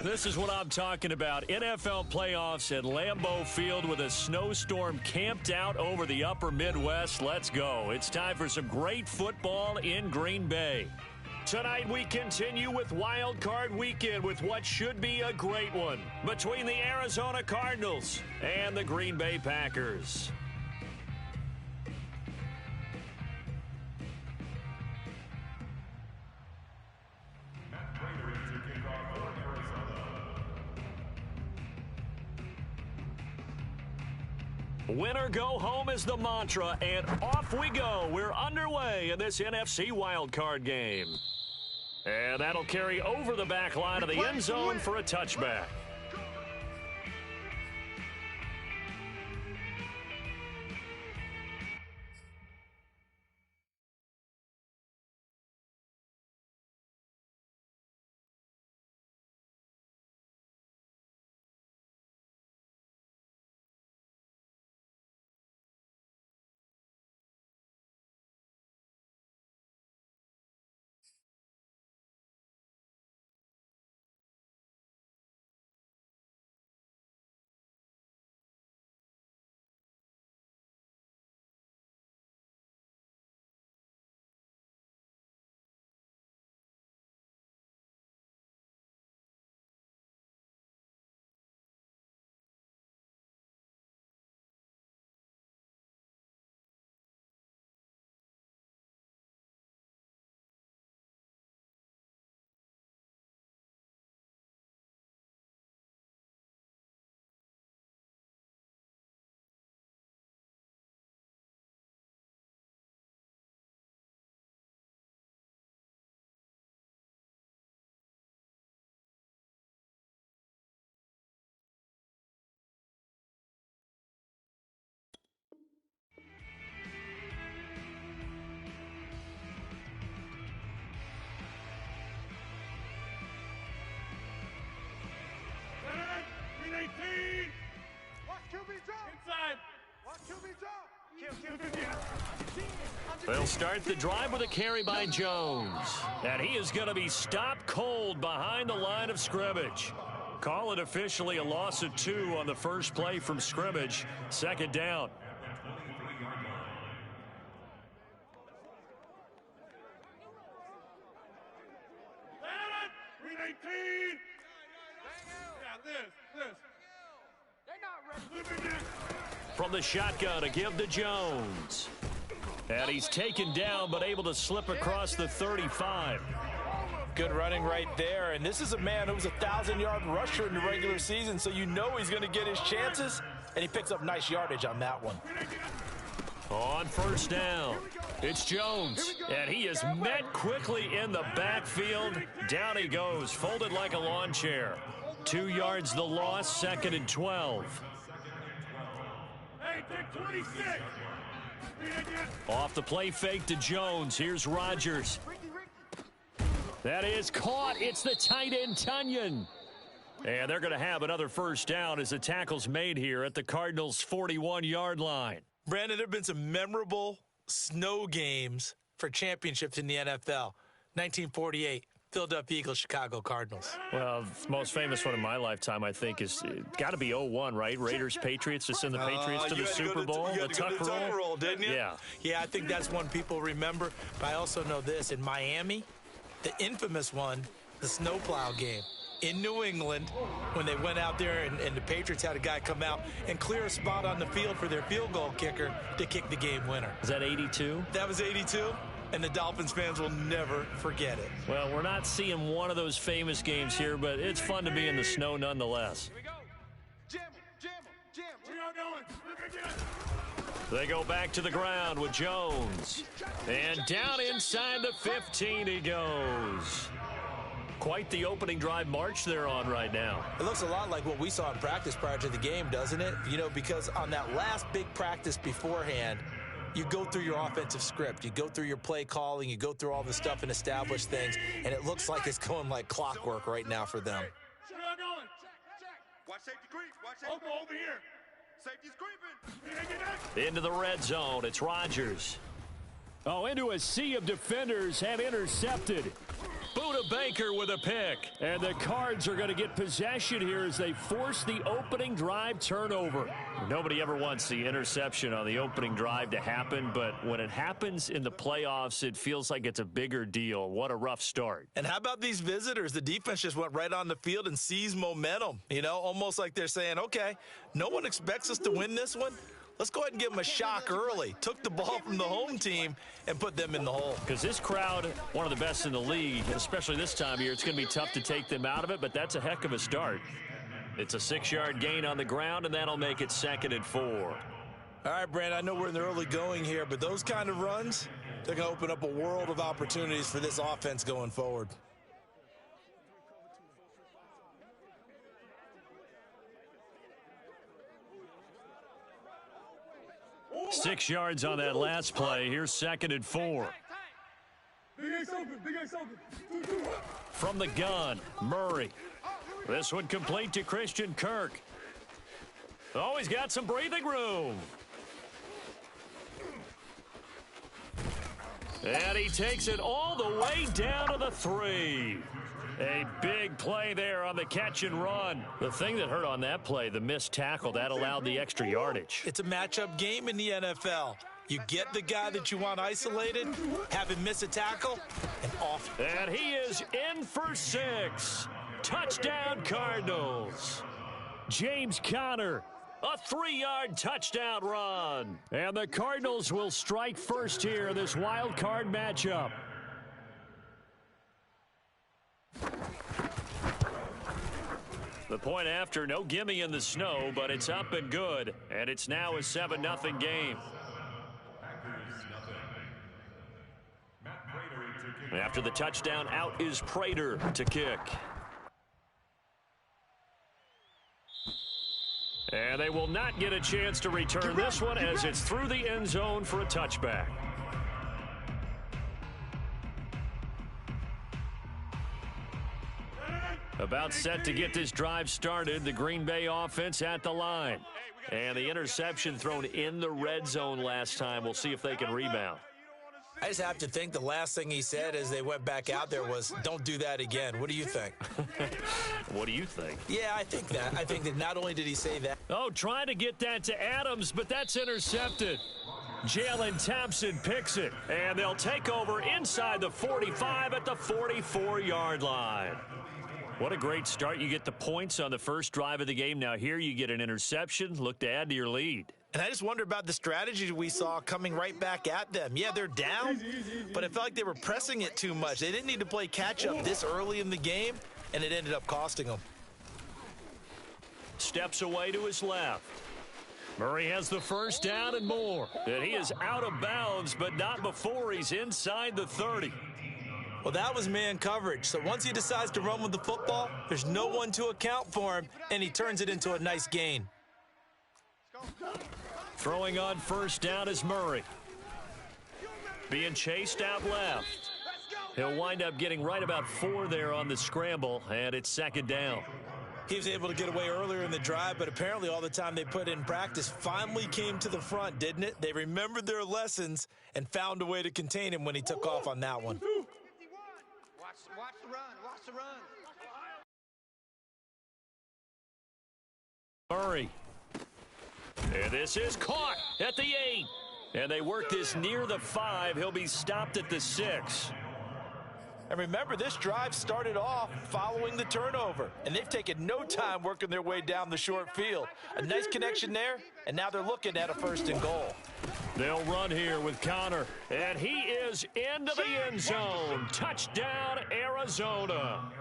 This is what I'm talking about. NFL playoffs at Lambeau Field with a snowstorm camped out over the upper Midwest. Let's go. It's time for some great football in Green Bay. Tonight we continue with Wild Card Weekend with what should be a great one between the Arizona Cardinals and the Green Bay Packers. Win or go home is the mantra, and off we go. We're underway in this NFC wildcard game. And that'll carry over the back line of the end zone for a touchback. They'll start the drive with a carry by Jones. And he is going to be stopped cold behind the line of scrimmage. Call it officially a loss of 2 on the first play from scrimmage. Second down. From the shotgun, a give to Jones. And he's taken down, but able to slip across the 35. Good running right there. And this is a man who was a 1,000-yard rusher in the regular season, so you know he's going to get his chances. And he picks up nice yardage on that one. On first down, it's Jones. And he is met quickly in the backfield. Down he goes, folded like a lawn chair. 2 yards the loss, 2nd and 12. Hey, take 26. Off the play fake to Jones. Here's Rodgers. That is caught. It's the tight end, Tunyon. And they're going to have another first down as the tackle's made here at the Cardinals' 41-yard line. Brandon, there have been some memorable snow games for championships in the NFL. 1948. Philadelphia Eagles, Chicago Cardinals. Well, the most famous one in my lifetime, I think, is got to be 01, right? Raiders, Patriots to send the Patriots to the Super Bowl. The Tuck roll, didn't you? Yeah. Yeah, I think that's one people remember. But I also know this. In Miami, the infamous one, the snowplow game. In New England, when they went out there and the Patriots had a guy come out and clear a spot on the field for their field goal kicker to kick the game winner. Is that 82? That was 82. And the Dolphins fans will never forget it. Well, we're not seeing one of those famous games here, but it's fun to be in the snow nonetheless. Here we go. Jam. We are going. They go back to the ground with Jones. And down inside the 15 he goes. Quite the opening drive march they're on right now. It looks a lot like what we saw in practice prior to the game, doesn't it? You know, because on that last big practice beforehand, you go through your offensive script. You go through your play calling. You go through all the stuff and establish things. And it looks like it's going like clockwork right now for them. Watch safety creep. Watch safety over here. Safety's creeping. Into the red zone. It's Rodgers. Oh, into a sea of defenders and intercepted. Buda Baker with a pick. And the Cards are going to get possession here as they force the opening drive turnover. Nobody ever wants the interception on the opening drive to happen, but when it happens in the playoffs, it feels like it's a bigger deal. What a rough start. And how about these visitors? The defense just went right on the field and seized momentum. You know, almost like they're saying, okay, no one expects us to win this one. Let's go ahead and give them a shock early. Took the ball from the home team and put them in the hole. Because this crowd, one of the best in the league, especially this time of year, it's going to be tough to take them out of it, but that's a heck of a start. It's a 6-yard gain on the ground, and that'll make it 2nd and 4. All right, Brandon, I know we're in the early going here, but those kind of runs, they're going to open up a world of opportunities for this offense going forward. Six yards on that last play. Here's 2nd and 4. Big A's open, Big A's open. From the gun, Murray. This one complete to Christian Kirk. Oh, he's got some breathing room. And he takes it all the way down to the 3. A big play there on the catch and run. The thing that hurt on that play, the missed tackle, that allowed the extra yardage. It's a matchup game in the NFL. You get the guy that you want isolated, have him miss a tackle, and off. And he is in for 6. Touchdown, Cardinals. James Conner, a 3-yard touchdown run. And the Cardinals will strike first here in this wild card matchup. The point after, no gimme in the snow, but it's up and good. And it's now a 7-0 game. After the touchdown, out is Prater to kick. And they will not get a chance to return this one as it's through the end zone for a touchback. About set to get this drive started, the Green Bay offense at the line. And the interception thrown in the red zone last time. We'll see if they can rebound. I just have to think the last thing he said as they went back out there was, don't do that again. What do you think? What do you think? Yeah, I think that. I think that not only did he say that. Oh, trying to get that to Adams, but that's intercepted. Jalen Thompson picks it, and they'll take over inside the 45 at the 44-yard line. What a great start. You get the points on the first drive of the game. Now here you get an interception. Look to add to your lead. And I just wonder about the strategy we saw coming right back at them. Yeah, they're down, but it felt like they were pressing it too much. They didn't need to play catch-up this early in the game, and it ended up costing them. Steps away to his left. Murray has the first down and more. And he is out of bounds, but not before he's inside the 30. Well, that was man coverage. So once he decides to run with the football, there's no one to account for him, and he turns it into a nice gain. Throwing on first down is Murray. Being chased out left. He'll wind up getting right about 4 there on the scramble, and it's 2nd down. He was able to get away earlier in the drive, but apparently all the time they put in practice finally came to the front, didn't it? They remembered their lessons and found a way to contain him when he took off on that one. Watch the run. Watch the run. Murray. And this is caught at the 8. And they work this near the 5. He'll be stopped at the 6. And remember, this drive started off following the turnover, and they've taken no time working their way down the short field. A nice connection there, and now they're looking at a 1st and goal. They'll run here with Conner, and he is into the end zone. Touchdown, Arizona.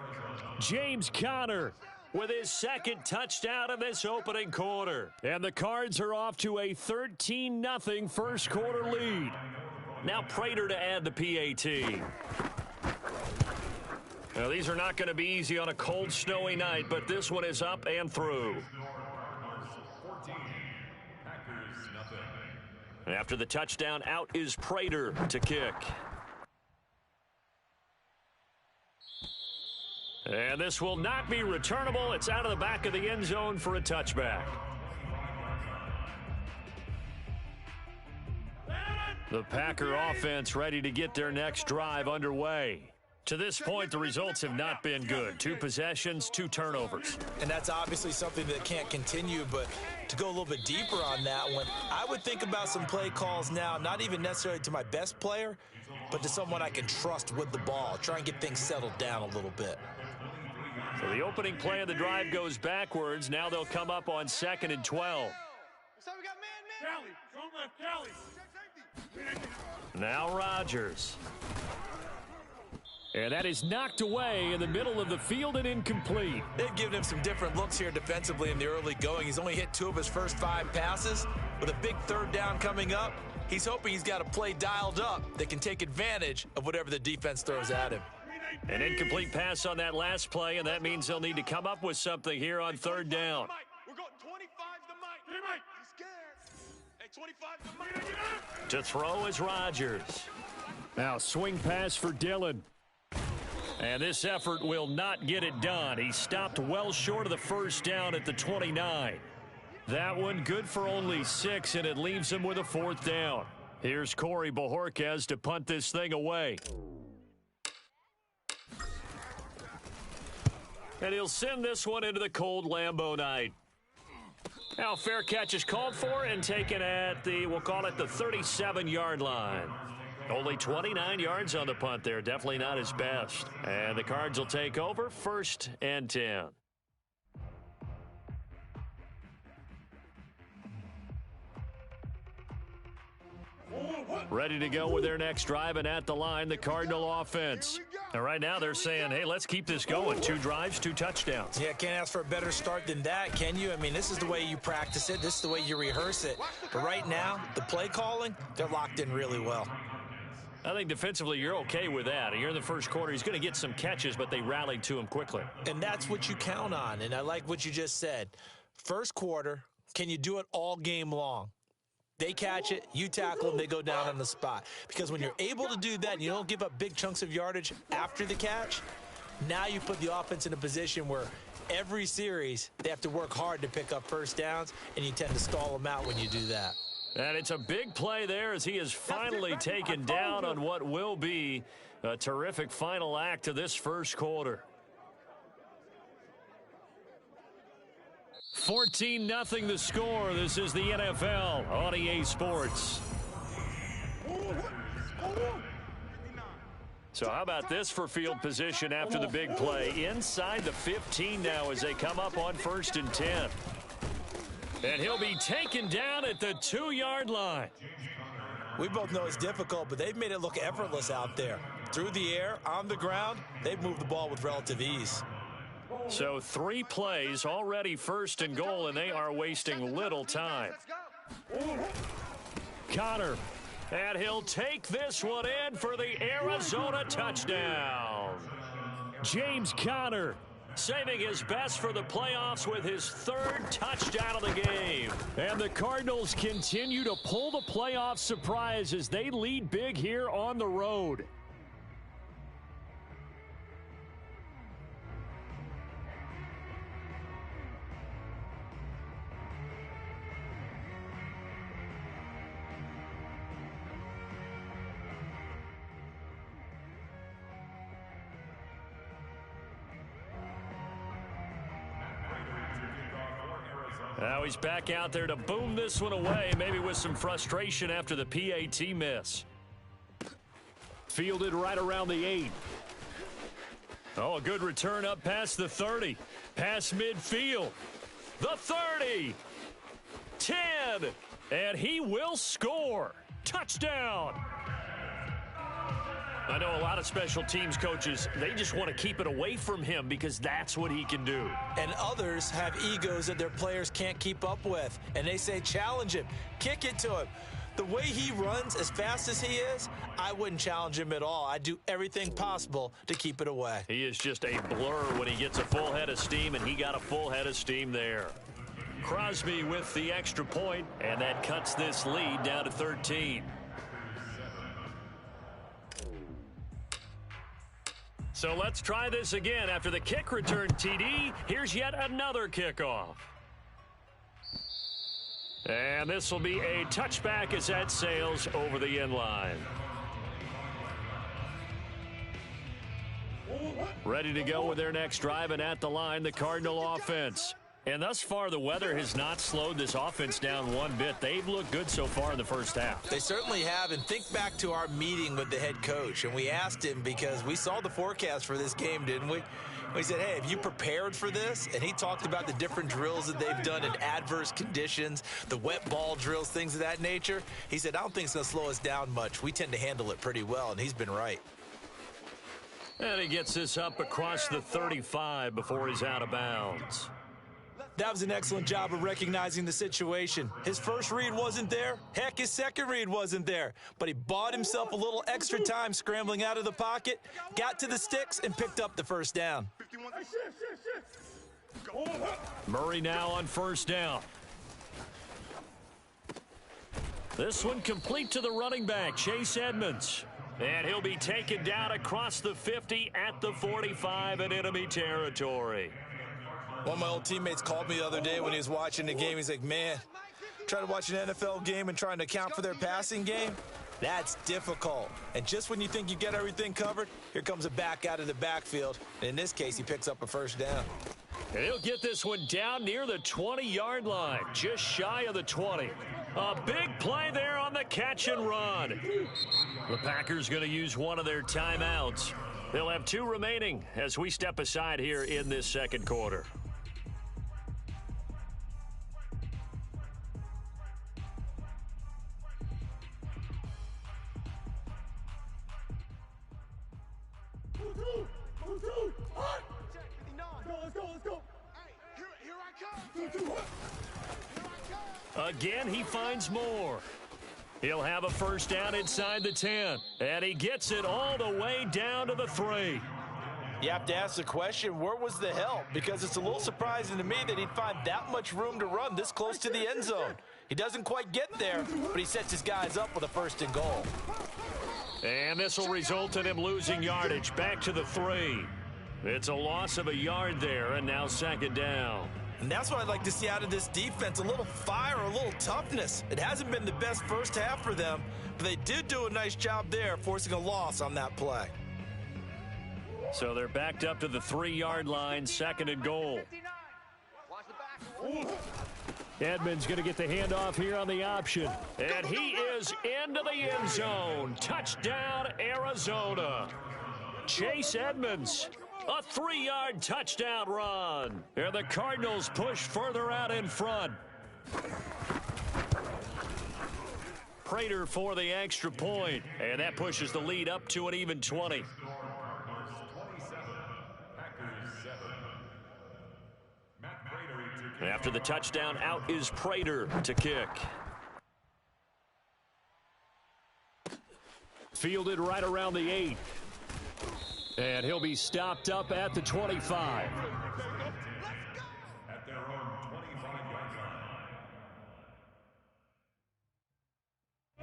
James Conner with his 2nd touchdown in this opening quarter. And the Cards are off to a 13-0 first quarter lead. Now Prater to add the PAT. Now, these are not going to be easy on a cold, snowy night, but this one is up and through. After the touchdown, out is Prater to kick. And this will not be returnable. It's out of the back of the end zone for a touchback. The Packer offense ready to get their next drive underway. To this point, the results have not been good. 2 possessions, 2 turnovers. And that's obviously something that can't continue, but to go a little bit deeper on that one, I would think about some play calls now, not even necessarily to my best player, but to someone I can trust with the ball. Try and get things settled down a little bit. So the opening play of the drive goes backwards. Now they'll come up on 2nd and 12. So we got man. Callie, go left, Callie. Now Rodgers. And that is knocked away in the middle of the field and incomplete. They've given him some different looks here defensively in the early going. He's only hit 2 of his first 5 passes. With a big 3rd down coming up, he's hoping he's got a play dialed up that can take advantage of whatever the defense throws at him. An incomplete pass on that last play, and that means they'll need to come up with something here on 3rd down. We're going 25 to Mike. Hey, Mike. He's scared. Hey, 25 to Mike. To throw is Rodgers. Now swing pass for Dillon. And this effort will not get it done. He stopped well short of the 1st down at the 29. That one good for only 6, and it leaves him with a 4th down. Here's Corey Bojorquez to punt this thing away. And he'll send this one into the cold Lambeau night. Now fair catch is called for and taken at the, we'll call it the 37-yard line. Only 29 yards on the punt there. Definitely not his best. And the Cards will take over 1st and 10. Ready to go with their next drive, and at the line, the Cardinal offense. And right now they're saying, hey, let's keep this going. 2 drives, 2 touchdowns. Yeah, can't ask for a better start than that, can you? I mean, this is the way you practice it. This is the way you rehearse it. But right now, the play calling, they're locked in really well. I think defensively you're okay with that. You're in the 1st quarter. He's going to get some catches, but they rallied to him quickly. And that's what you count on, and I like what you just said. 1st quarter, can you do it all game long? They catch it, you tackle them, they go down on the spot. Because when you're able to do that and you don't give up big chunks of yardage after the catch, now you put the offense in a position where every series they have to work hard to pick up 1st downs, and you tend to stall them out when you do that. And it's a big play there as he is finally taken down on what will be a terrific final act of this 1st quarter. 14-0 the score. This is the NFL on EA Sports. So how about this for field position after the big play? Inside the 15 now as they come up on 1st and 10. And he'll be taken down at the 2-yard line. We both know it's difficult, but they've made it look effortless out there. Through the air, on the ground, they've moved the ball with relative ease. So 3 plays, already 1st and goal, and they are wasting little time. Connor, and he'll take this one in for the Arizona touchdown. James Conner saving his best for the playoffs with his 3rd touchdown of the game. And the Cardinals continue to pull the playoff surprise as they lead big here on the road. Now he's back out there to boom this one away, maybe with some frustration after the PAT miss. Fielded right around the 8. Oh, a good return up past the 30. Past midfield. The 30. 10. And he will score. Touchdown. I know a lot of special teams coaches, they just want to keep it away from him because that's what he can do. And others have egos that their players can't keep up with. And they say, challenge him, kick it to him. The way he runs, as fast as he is, I wouldn't challenge him at all. I'd do everything possible to keep it away. He is just a blur when he gets a full head of steam, and he got a full head of steam there. Crosby with the extra point, and that cuts this lead down to 13. So let's try this again. After the kick return TD, here's yet another kickoff. And this will be a touchback as that sails over the end line. Ready to go with their next drive, and at the line, the Cardinal offense. And thus far, the weather has not slowed this offense down one bit. They've looked good so far in the first half. They certainly have, and think back to our meeting with the head coach, and we asked him because we saw the forecast for this game, didn't we? We said, hey, have you prepared for this? And he talked about the different drills that they've done in adverse conditions, the wet ball drills, things of that nature. He said, I don't think it's going to slow us down much. We tend to handle it pretty well, and he's been right. And he gets this up across the 35 before he's out of bounds. That was an excellent job of recognizing the situation. His first read wasn't there. Heck, his second read wasn't there. But he bought himself a little extra time scrambling out of the pocket, got to the sticks, and picked up the first down. Murray now on first down. This one complete to the running back, Chase Edmonds. And he'll be taken down across the 50 at the 45 in enemy territory. One of my old teammates called me the other day when he was watching the game. He's like, man, trying to watch an NFL game and trying to account for their passing game, that's difficult. And just when you think you get everything covered, here comes a back out of the backfield. And in this case, he picks up a first down. And he'll get this one down near the 20-yard line, just shy of the 20. A big play there on the catch and run. The Packers going to use one of their timeouts. They'll have 2 remaining as we step aside here in this second quarter. Again, he finds more. He'll have a first down inside the 10. And he gets it all the way down to the 3. You have to ask the question, where was the help? Because it's a little surprising to me that he'd find that much room to run this close to the end zone. He doesn't quite get there, but he sets his guys up with a first and goal. And this will result in him losing yardage back to the 3. It's a loss of a yard there, and now second down. And that's what I'd like to see out of this defense, a little fire, a little toughness. It hasn't been the best first half for them, but they did do a nice job there, forcing a loss on that play. So they're backed up to the 3-yard line, second and goal. Edmonds going to get the handoff here on the option. And he is into the end zone. Touchdown, Arizona. Chase Edmonds. A 3-yard touchdown run. And the Cardinals push further out in front. Prater for the extra point. And that pushes the lead up to an even 20. After the touchdown, out is Prater to kick. Fielded right around the 8. And he'll be stopped up at the 25. At their own 25-yard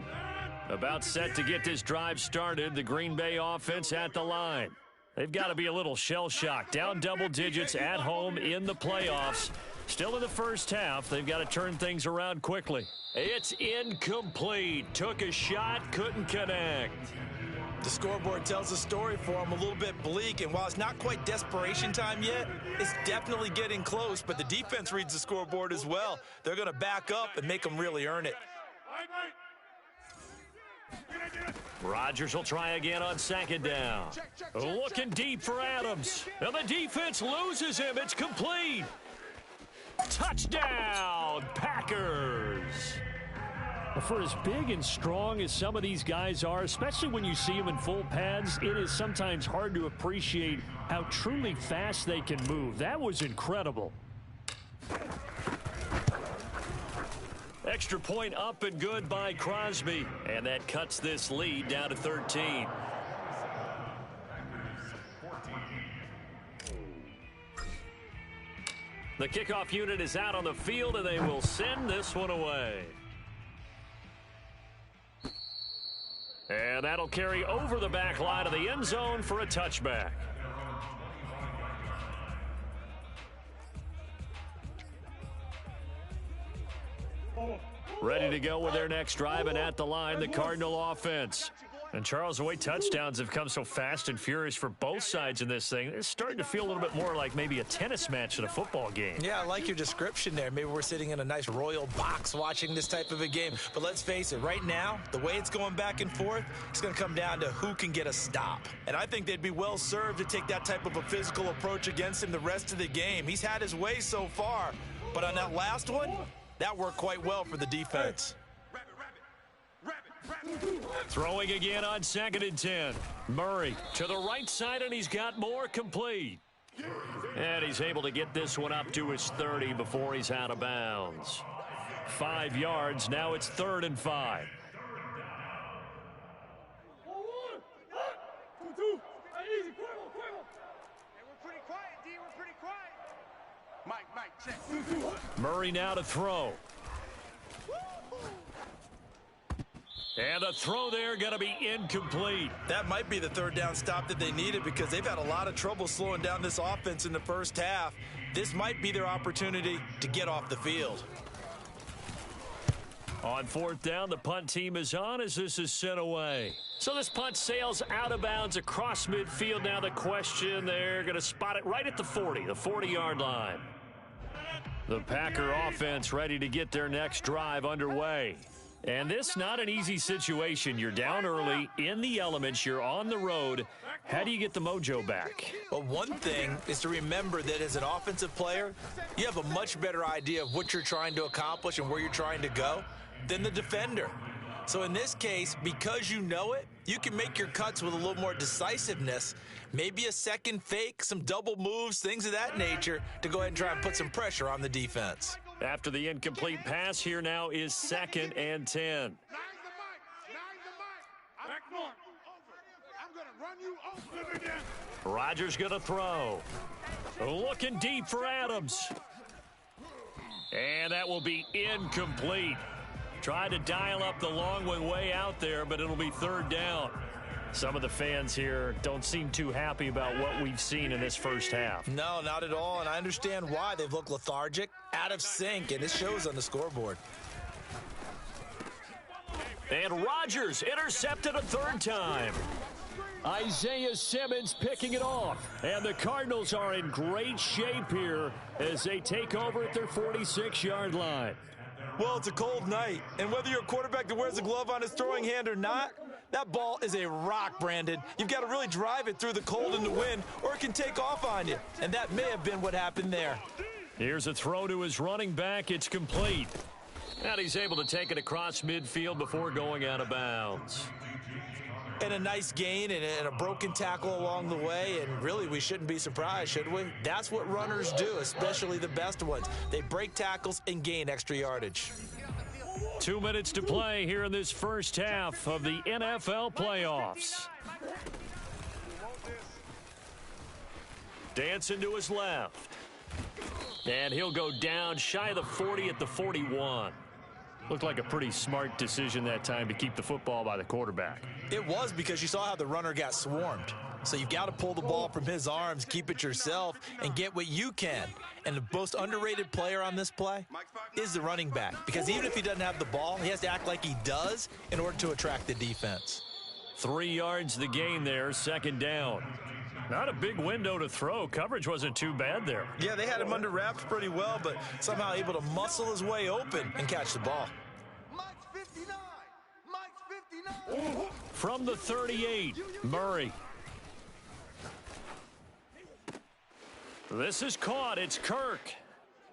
line. About set to get this drive started, the Green Bay offense at the line. They've got to be a little shell-shocked. Down double digits at home in the playoffs. Still in the first half, they've got to turn things around quickly. It's incomplete. Took a shot, couldn't connect. The scoreboard tells a story for him, a little bit bleak, and while it's not quite desperation time yet, it's definitely getting close, but the defense reads the scoreboard as well. They're going to back up and make them really earn it. Rodgers will try again on second down. Looking deep for Adams. And the defense loses him. It's complete. Touchdown, Packers. For as big and strong as some of these guys are, especially when you see them in full pads, it is sometimes hard to appreciate how truly fast they can move. That was incredible. Extra point up and good by Crosby. And that cuts this lead down to 13. The kickoff unit is out on the field, and they will send this one away. And that'll carry over the back line of the end zone for a touchback. Ready to go with their next drive, and at the line, the Cardinal offense. And, Charles, the way touchdowns have come so fast and furious for both sides in this thing, it's starting to feel a little bit more like maybe a tennis match in a football game. Yeah, I like your description there. Maybe we're sitting in a nice royal box watching this type of a game. But let's face it, right now, the way it's going back and forth, it's going to come down to who can get a stop. And I think they'd be well served to take that type of a physical approach against him the rest of the game. He's had his way so far. But on that last one, that worked quite well for the defense. Throwing again on 2nd and 10. Murray to the right side, and he's got more, complete. And he's able to get this one up to his 30 before he's out of bounds. 5 yards. Now it's 3rd and 5. Murray now to throw. And the throw there going to be incomplete. That might be the 3rd down stop that they needed because they've had a lot of trouble slowing down this offense in the first half. This might be their opportunity to get off the field. On 4th down, the punt team is on as this is sent away. So this punt sails out of bounds across midfield. Now the question, they're going to spot it right at the 40, the 40-yard line. The Packer offense ready to get their next drive underway. And this not an easy situation. You're down early, in the elements, you're on the road. How do you get the mojo back? Well, one thing is to remember that as an offensive player, you have a much better idea of what you're trying to accomplish and where you're trying to go than the defender. So in this case, because you know it, you can make your cuts with a little more decisiveness, maybe a second fake, some double moves, things of that nature to go ahead and try and put some pressure on the defense. After the incomplete pass, here now is 2nd and 10. Rodgers going to throw. Looking deep for Adams. And that will be incomplete. Tried to dial up the long one way out there, but it'll be 3rd down. Some of the fans here don't seem too happy about what we've seen in this first half. No, not at all, and I understand why. They've looked lethargic, out of sync, and it shows on the scoreboard. And Rodgers intercepted a 3rd time. Isaiah Simmons picking it off. And the Cardinals are in great shape here as they take over at their 46-yard line. Well, it's a cold night, and whether you're a quarterback that wears a glove on his throwing hand or not, that ball is a rock, Brandon. You've got to really drive it through the cold and the wind, or it can take off on you. And that may have been what happened there. Here's a throw to his running back. It's complete. And he's able to take it across midfield before going out of bounds. And a nice gain and a broken tackle along the way, and really we shouldn't be surprised, should we? That's what runners do, especially the best ones. They break tackles and gain extra yardage. 2 minutes to play here in this first half of the NFL playoffs. Dancing to his left. And he'll go down shy of the 40 at the 41. Looked like a pretty smart decision that time to keep the football by the quarterback. It was, because you saw how the runner got swarmed. So you've got to pull the ball from his arms, keep it yourself, and get what you can. And the most underrated player on this play is the running back. Because even if he doesn't have the ball, he has to act like he does in order to attract the defense. 3 yards the gain there, 2nd down. Not a big window to throw. Coverage wasn't too bad there. Yeah, they had him under wraps pretty well, but somehow able to muscle his way open and catch the ball. Mike's 59. Mike's 59. From the 38, Murray. This is caught. It's Kirk.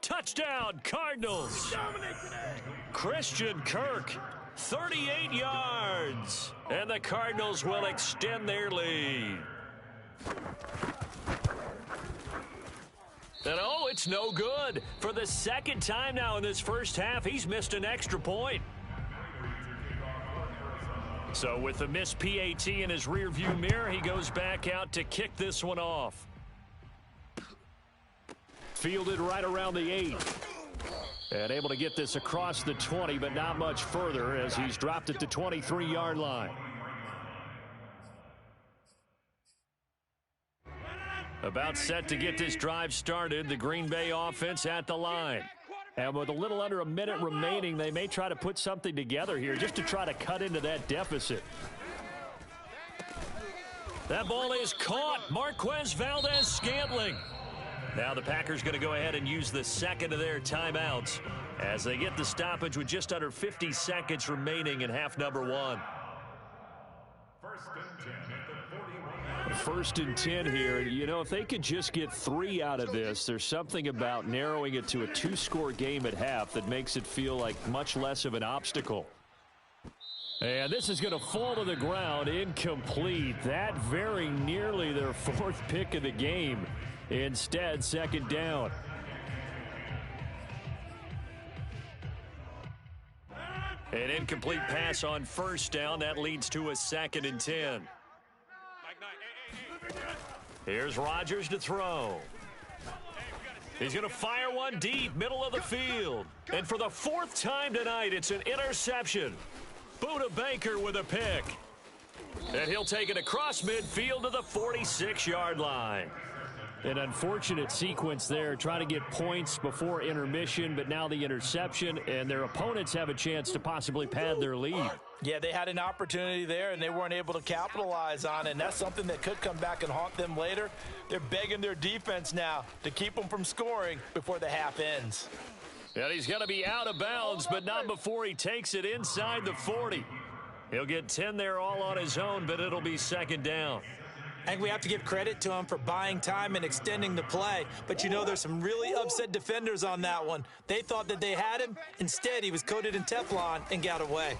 Touchdown, Cardinals. Christian Kirk, 38 yards. And the Cardinals will extend their lead. And oh, it's no good. For the 2nd time now in this first half, he's missed an extra point. So with the missed PAT in his rearview mirror, he goes back out to kick this one off. Fielded right around the 8. And able to get this across the 20, but not much further as he's dropped at the 23-yard line. About set to get this drive started. The Green Bay offense at the line. And with a little under a minute remaining, they may try to put something together here just to try to cut into that deficit. That ball is caught. Marquez Valdez-Scantling. Now the Packers going to go ahead and use the second of their timeouts as they get the stoppage with just under 50 seconds remaining in half number one. First and 10 here. You know, if they could just get 3 out of this, there's something about narrowing it to a 2-score game at half that makes it feel like much less of an obstacle. And this is going to fall to the ground, incomplete. That very nearly their 4th pick of the game. Instead, second down. An incomplete pass on first down. That leads to a 2nd and 10. Here's Rodgers to throw. He's going to fire one deep, middle of the field. And for the 4th time tonight, it's an interception. Buda Baker with a pick. And he'll take it across midfield to the 46-yard line. An unfortunate sequence there, trying to get points before intermission, but now the interception, and their opponents have a chance to possibly pad their lead. Yeah, they had an opportunity there, and they weren't able to capitalize on it, and that's something that could come back and haunt them later. They're begging their defense now to keep them from scoring before the half ends. And he's going to be out of bounds, but not before he takes it inside the 40. He'll get 10 there all on his own, but it'll be second down. I think we have to give credit to him for buying time and extending the play. But, you know, there's some really upset defenders on that one. They thought that they had him. Instead, he was coated in Teflon and got away.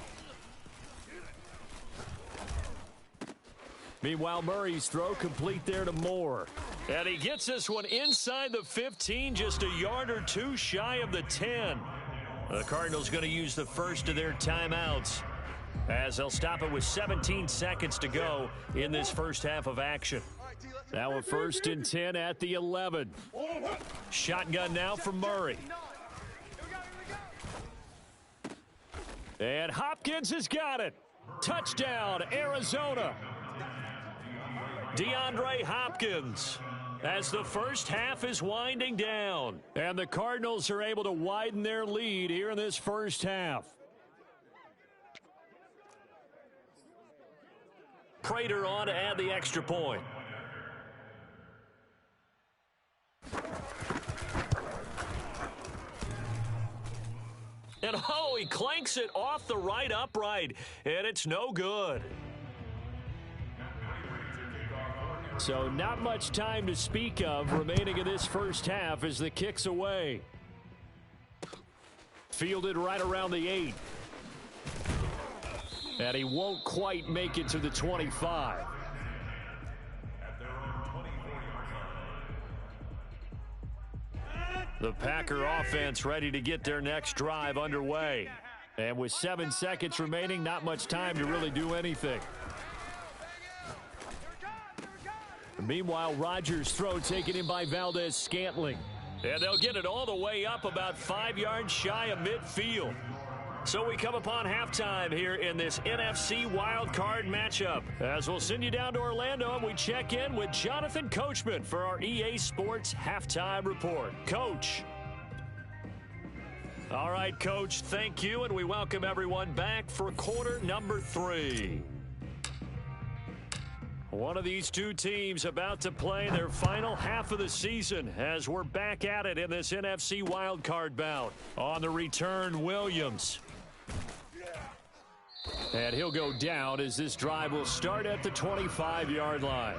Meanwhile, Murray's throw complete there to Moore. And he gets this one inside the 15, just a yard or two shy of the 10. The Cardinals going to use the first of their timeouts, as they'll stop it with 17 seconds to go in this first half of action. Now a 1st and 10 at the 11. Shotgun now for Murray. And Hopkins has got it. Touchdown, Arizona. DeAndre Hopkins, as the first half is winding down. And the Cardinals are able to widen their lead here in this first half. Prater on to add the extra point. And oh, he clanks it off the right upright, and it's no good. So not much time to speak of remaining in this first half as the kick's away. Fielded right around the 8. And he won't quite make it to the 25. The Packer offense ready to get their next drive underway. And with 7 seconds remaining, not much time to really do anything. Meanwhile, Rodgers' throw taken in by Valdez-Scantling. And they'll get it all the way up about 5 yards shy of midfield. So we come upon halftime here in this NFC wildcard matchup, as we'll send you down to Orlando and we check in with Jonathan Coachman for our EA Sports Halftime Report. Coach. All right, Coach, thank you, and we welcome everyone back for quarter number 3. One of these two teams about to play their final half of the season as we're back at it in this NFC wildcard bout. On the return, Williams. And he'll go down as this drive will start at the 25-yard line.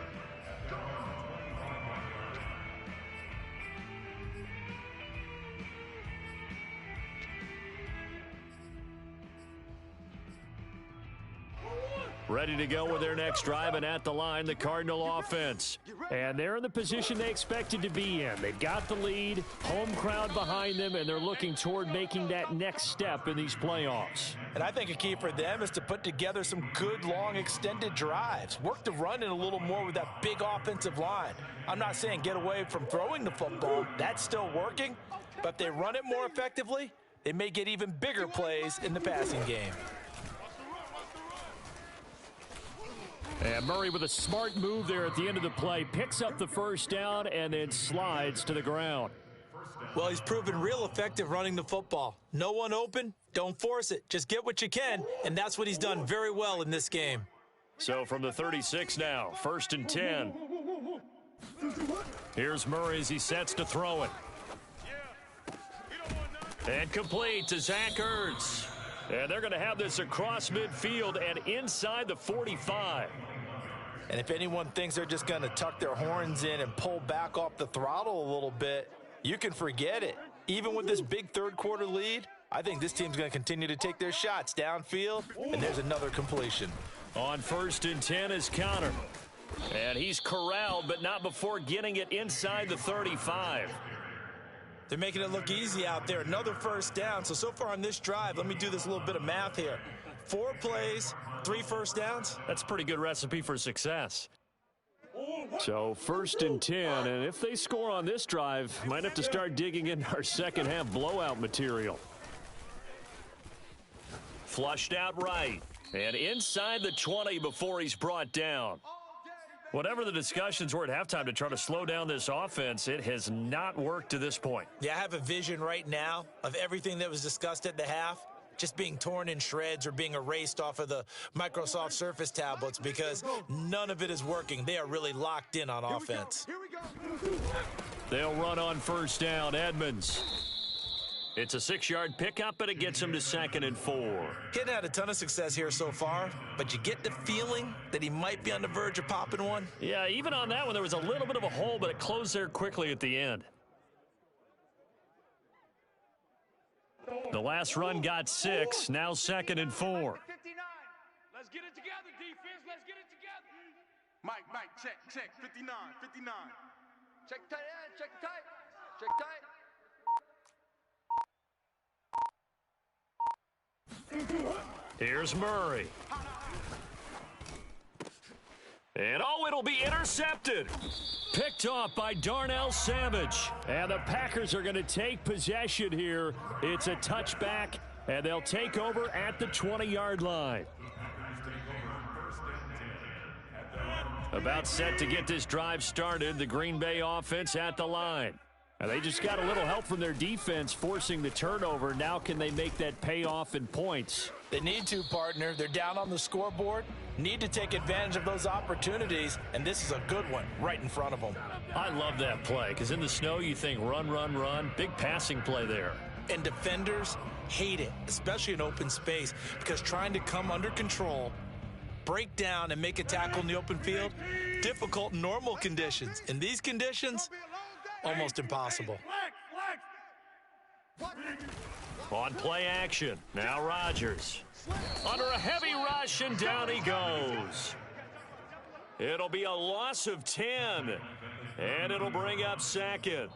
Ready to go with their next drive, and at the line, the Cardinal offense. And they're in the position they expected to be in. They've got the lead, home crowd behind them, and they're looking toward making that next step in these playoffs. And I think a key for them is to put together some good, long, extended drives. Work the run in a little more with that big offensive line. I'm not saying get away from throwing the football. That's still working. But if they run it more effectively, they may get even bigger plays in the passing game. And Murray with a smart move there at the end of the play. Picks up the first down and then slides to the ground. Well, he's proven real effective running the football. No one open, don't force it. Just get what you can, and that's what he's done very well in this game. So from the 36 now, 1st and 10. Here's Murray as he sets to throw it. And complete to Zach Ertz. And they're going to have this across midfield and inside the 45. And if anyone thinks they're just going to tuck their horns in and pull back off the throttle a little bit, you can forget it. Even with this big third-quarter lead, I think this team's going to continue to take their shots downfield, and there's another completion. On 1st and 10 is Connor. And he's corralled, but not before getting it inside the 35. They're making it look easy out there. Another first down. So far on this drive, let me do this little bit of math here. 4 plays, 3 first downs. That's a pretty good recipe for success. So 1st and 10, and if they score on this drive, might have to start digging in our second half blowout material. Flushed out right, and inside the 20 before he's brought down. Whatever the discussions were at halftime to try to slow down this offense, it has not worked to this point. Yeah, I have a vision right now of everything that was discussed at the half just being torn in shreds or being erased off of the Microsoft Surface tablets because none of it is working. They are really locked in on offense. They'll run on 1st down. Edmonds. It's a 6-yard pickup, but it gets him to 2nd and 4. Kid had a ton of success here so far, but you get the feeling that he might be on the verge of popping one. Yeah, even on that one, there was a little bit of a hole, but it closed there quickly at the end. The last run got 6, now 2nd and 4. 59. Let's get it together, defense. Let's get it together. Mike, check, 59. Check tight, check tight, check tight. Here's Murray. And it'll be intercepted. Picked off by Darnell Savage. And the Packers are going to take possession here. It's a touchback, and they'll take over at the 20-yard line. About set to get this drive started, the Green Bay offense at the line. And they just got a little help from their defense forcing the turnover. Now can they make that pay off in points? They need to, partner. They're down on the scoreboard. Need to take advantage of those opportunities, and this is a good one right in front of them. I love that play because in the snow you think run, run, run. Big passing play there. And defenders hate it, especially in open space, because trying to come under control, break down, and make a tackle in the open field, difficult in normal conditions. In these conditions, almost impossible. On play action, now Rodgers. Under a heavy rush, and down he goes. It'll be a loss of 10, and it'll bring up 2nd.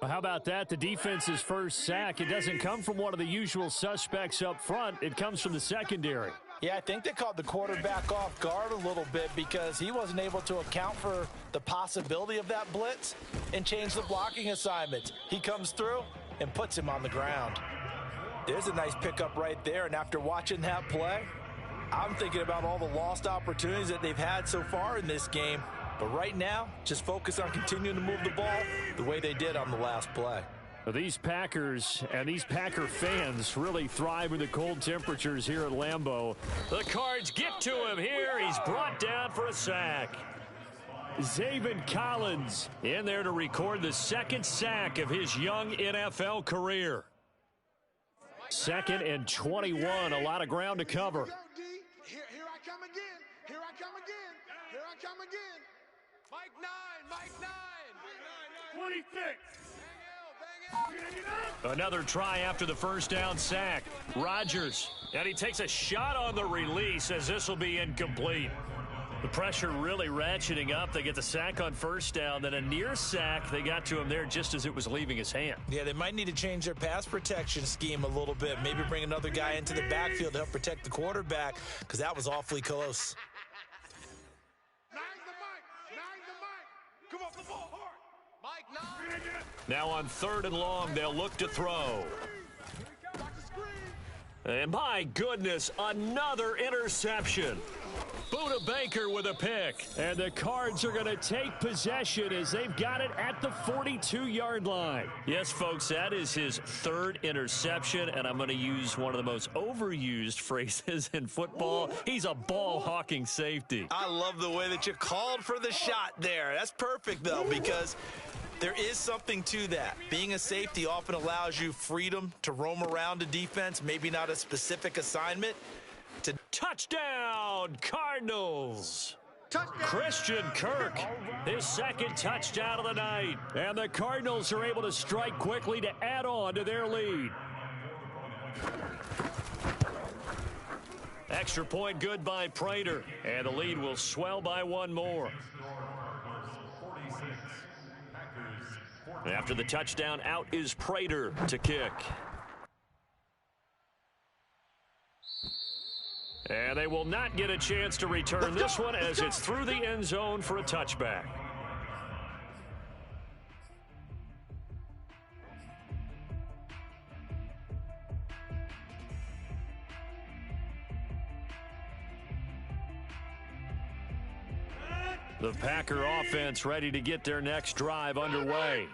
Well, how about that? The defense's first sack. It doesn't come from one of the usual suspects up front. It comes from the secondary. Yeah, I think they caught the quarterback off guard a little bit because he wasn't able to account for the possibility of that blitz and change the blocking assignments. He comes through and puts him on the ground. There's a nice pickup right there, and after watching that play, I'm thinking about all the lost opportunities that they've had so far in this game. But right now, just focus on continuing to move the ball the way they did on the last play. These Packers and these Packer fans really thrive in the cold temperatures here at Lambeau. The Cards get to him here. He's brought down for a sack. Zaven Collins in there to record the 2nd sack of his young NFL career. 2nd and 21, a lot of ground to cover. Here I come again. Here I come again. Here I come again. Mike 9. 26. Another try after the first down sack. Rodgers, and he takes a shot on the release as this will be incomplete. The pressure really ratcheting up. They get the sack on first down, then a near sack. They got to him there just as it was leaving his hand. Yeah, they might need to change their pass protection scheme a little bit. Maybe bring another guy into the backfield to help protect the quarterback because that was awfully close. Nine's the mic. Come off the ball hard. Mike 9. Now on 3rd and long, they'll look to throw. And my goodness, another interception. Buda Baker with a pick. And the Cards are going to take possession as they've got it at the 42-yard line. Yes, folks, that is his third interception, and I'm going to use one of the most overused phrases in football. He's a ball-hawking safety. I love the way that you called for the shot there. That's perfect, though, because there is something to that. Being a safety often allows you freedom to roam around a defense, maybe not a specific assignment. Touchdown, Cardinals! Touchdown. Christian Kirk, his second touchdown of the night. And the Cardinals are able to strike quickly to add on to their lead. Extra point good by Prater. And the lead will swell by one more. After the touchdown, out is Prater to kick. And they will not get a chance to return this one as it's through the end zone for a touchback. The Packer offense ready to get their next drive underway.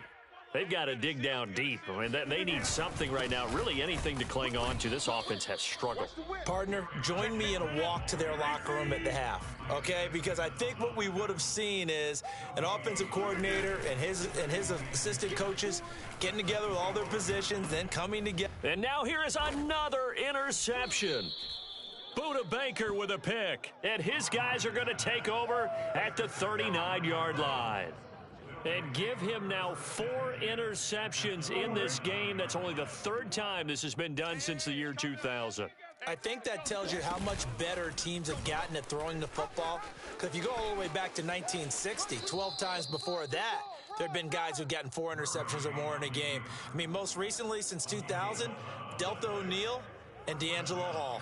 They've got to dig down deep. I mean, they need something right now, really anything to cling on to. This offense has struggled. Partner, join me in a walk to their locker room at the half, okay? Because I think what we would have seen is an offensive coordinator and his assistant coaches getting together with all their positions, then coming together. And now here is another interception. Buda Baker with a pick, and his guys are going to take over at the 39-yard line. And give him now 4 interceptions in this game. That's only the third time this has been done since the year 2000. I think that tells you how much better teams have gotten at throwing the football. Because if you go all the way back to 1960, 12 times before that, there have been guys who've gotten 4 interceptions or more in a game. I mean, most recently, since 2000, Delta O'Neal and D'Angelo Hall.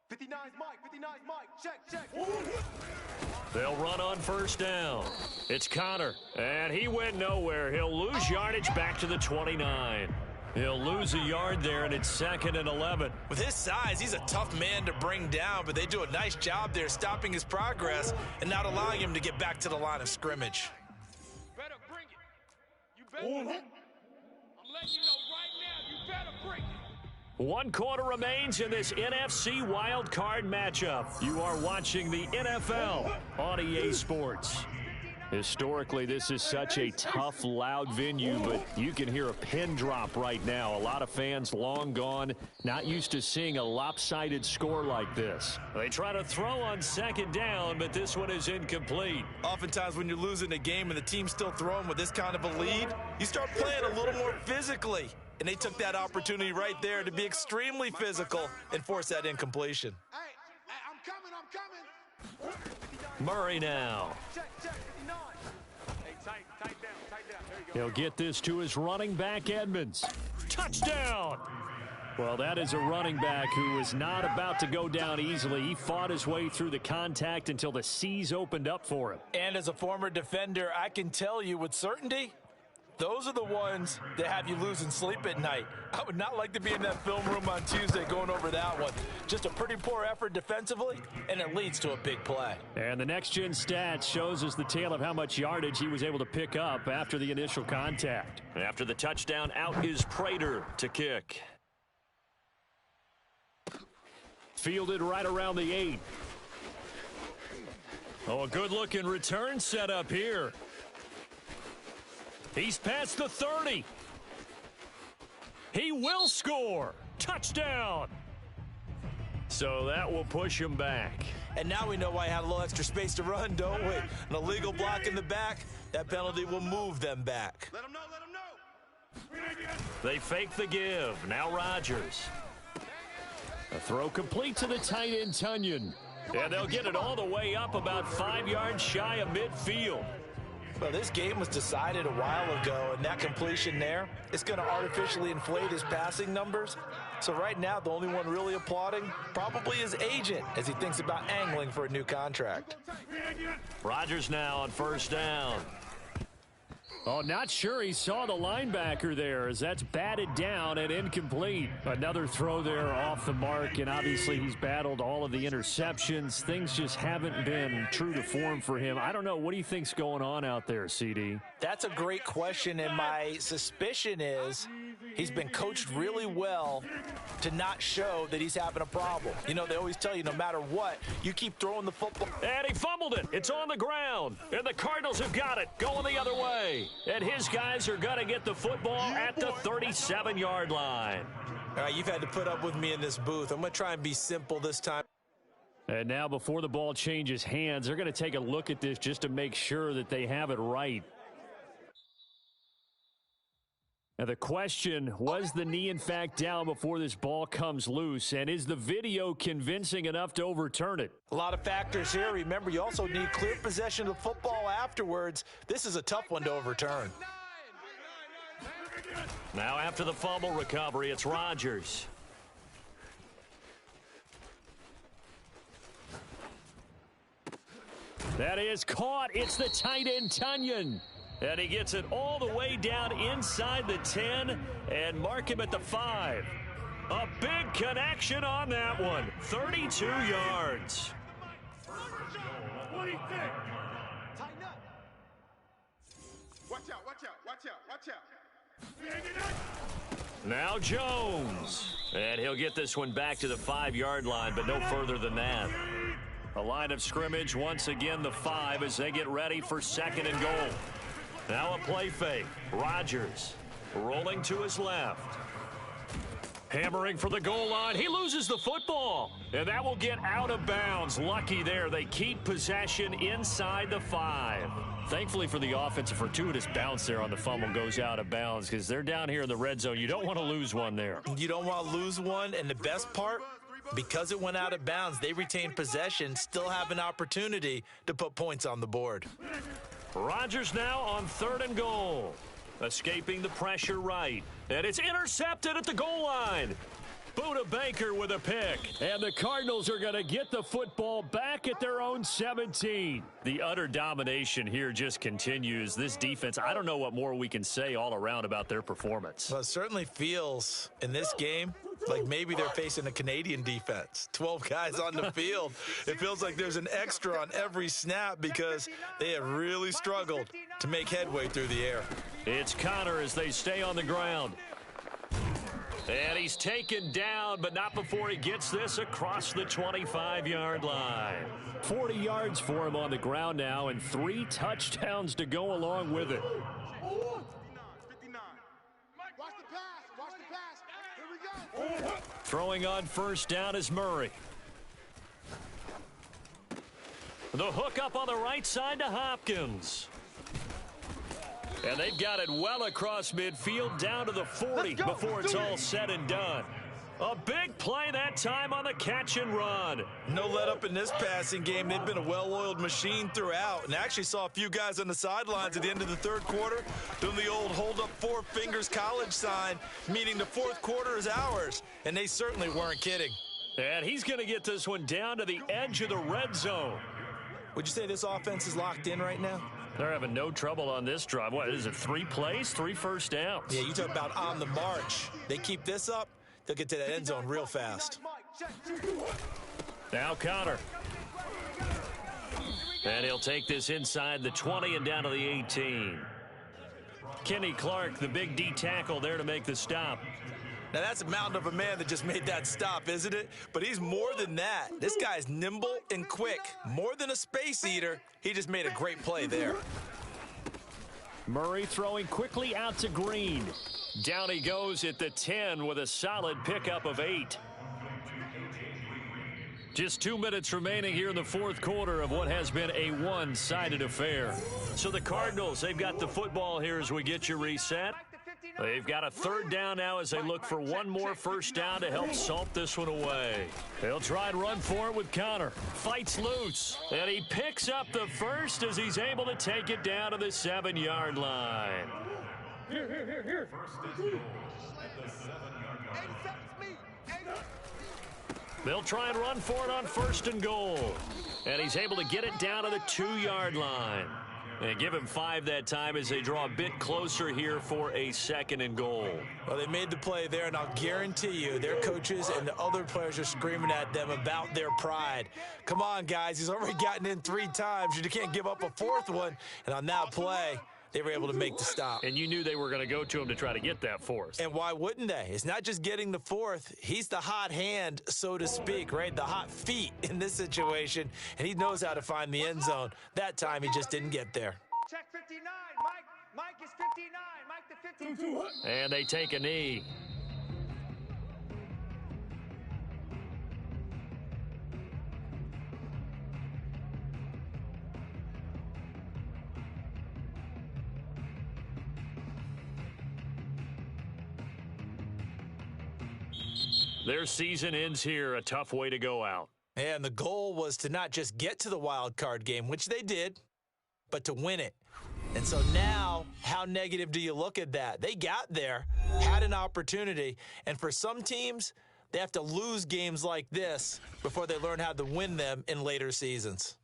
59's Mike, 59's Mike, check. They'll run on first down. It's Connor, and he went nowhere. He'll lose yardage back to the 29. He'll lose a yard there, and it's 2nd and 11. With his size, he's a tough man to bring down, but they do a nice job there stopping his progress and not allowing him to get back to the line of scrimmage. Better bring it. You better. I'm letting you know right now, you better bring it. 1 quarter remains in this NFC Wild Card matchup. You are watching the NFL on EA Sports. Historically, this is such a tough, loud venue, but you can hear a pin drop right now. A lot of fans long gone, not used to seeing a lopsided score like this. They try to throw on 2nd down, but this one is incomplete. Oftentimes when you're losing a game and the team's still throwing with this kind of a lead, you start playing a little more physically. And they took that opportunity right there to be extremely physical and force that incompletion. Hey, I'm coming. Murray now. Check, 59. Hey, tight down. There you go. He'll get this to his running back, Edmonds. Touchdown! Well, that is a running back who was not about to go down easily. He fought his way through the contact until the seas opened up for him. And as a former defender, I can tell you with certainty, those are the ones that have you losing sleep at night. I would not like to be in that film room on Tuesday going over that one. Just a pretty poor effort defensively, and it leads to a big play. And the next-gen stats shows us the tale of how much yardage he was able to pick up after the initial contact. After the touchdown, out is Prater to kick. Fielded right around the 8. Oh, a good-looking return set up here. He's past the 30. He will score. Touchdown. So that will push him back. And now we know why he had a little extra space to run, don't we? An illegal block in the back, that penalty will move them back. Let him know. They fake the give. Now Rodgers. A throw complete to the tight end, Tunyon. And they'll get it all the way up about 5 yards shy of midfield. Well, this game was decided a while ago, and that completion there, it's going to artificially inflate his passing numbers. So right now, the only one really applauding probably his agent as he thinks about angling for a new contract. Rodgers now on first down. Oh, not sure he saw the linebacker there as that's batted down and incomplete. Another throw there off the mark, and obviously he's battled all of the interceptions. Things just haven't been true to form for him. I don't know. What do you think's going on out there, CD? That's a great question, and my suspicion is he's been coached really well to not show that he's having a problem. You know, they always tell you no matter what, you keep throwing the football. And he fumbled it. It's on the ground. And the Cardinals have got it going the other way. And his guys are going to get the football at the 37-yard line. All right, you've had to put up with me in this booth. I'm going to try and be simple this time. And now before the ball changes hands, they're going to take a look at this just to make sure that they have it right. Now the question, was the knee in fact down before this ball comes loose? And is the video convincing enough to overturn it? A lot of factors here. Remember, you also need clear possession of the football afterwards. This is a tough one to overturn. Now after the fumble recovery, it's Rodgers. That is caught. It's the tight end, Tunyon. And he gets it all the way down inside the 10 and mark him at the 5. A big connection on that one. 32 yards. Watch out, watch out, watch out, watch out. Now Jones. And he'll get this one back to the 5-yard line, but no further than that. A line of scrimmage, once again the 5 as they get ready for 2nd and goal. Now a play fake. Rodgers rolling to his left. Hammering for the goal line. He loses the football. And that will get out of bounds. Lucky there. They keep possession inside the 5. Thankfully for the offense, a fortuitous bounce there on the fumble goes out of bounds because they're down here in the red zone. You don't want to lose one there. You don't want to lose one. And the best part, because it went out of bounds, they retain possession, still have an opportunity to put points on the board. Rodgers now on 3rd and goal. Escaping the pressure right. And it's intercepted at the goal line. Buda Baker with a pick. And the Cardinals are going to get the football back at their own 17. The utter domination here just continues. This defense, I don't know what more we can say all around about their performance. Well, it certainly feels in this game like maybe they're facing a Canadian defense. 12 guys on the field. It feels like there's an extra on every snap because they have really struggled to make headway through the air. It's Connor as they stay on the ground. And he's taken down, but not before he gets this across the 25-yard line. 40 yards for him on the ground now, and 3 touchdowns to go along with it. 59. Watch the pass, watch the pass. Here we go. Throwing on 1st down is Murray. The hook up on the right side to Hopkins. And they've got it well across midfield down to the 40 before it's all said and done. A big play that time on the catch and run. No let up in this passing game. They've been a well-oiled machine throughout. And actually saw a few guys on the sidelines at the end of the 3rd quarter doing the old hold up 4 fingers college sign, meaning the 4th quarter is ours. And they certainly weren't kidding. And he's going to get this one down to the edge of the red zone. Would you say this offense is locked in right now? They're having no trouble on this drive. What is it, 3 plays, 3 first downs? Yeah, you talk about on the march. They keep this up, they'll get to that end zone real fast. Now Connor. And he'll take this inside the 20 and down to the 18. Kenny Clark, the big D tackle there to make the stop. Now, that's a mountain of a man that just made that stop, isn't it? But he's more than that. This guy's nimble and quick. More than a space eater, he just made a great play there. Murray throwing quickly out to Green. Down he goes at the 10 with a solid pickup of 8. Just 2 minutes remaining here in the 4th quarter of what has been a one-sided affair. So the Cardinals, they've got the football here as we get you reset. They've got a 3rd down now as they look for one more first down to help salt this one away. They'll try and run for it with Connor. Fights loose. And he picks up the first as he's able to take it down to the 7-yard line. Here. They'll try and run for it on 1st and goal. And he's able to get it down to the 2-yard line. And give him 5 that time as they draw a bit closer here for a 2nd and goal. Well, they made the play there, and I'll guarantee you their coaches and the other players are screaming at them about their pride. Come on, guys. He's already gotten in 3 times. You can't give up a 4th one. And on that play, they were able to make the stop. And you knew they were going to go to him to try to get that 4th. And why wouldn't they? It's not just getting the 4th. He's the hot hand, so to speak, right? The hot feet in this situation. And he knows how to find the end zone. That time, he just didn't get there. Check 59. Mike is 59. Mike the 52. And they take a knee. Their season ends here, a tough way to go out. And the goal was to not just get to the wild card game, which they did, but to win it. And so now, how negative do you look at that? They got there, had an opportunity, and for some teams, they have to lose games like this before they learn how to win them in later seasons.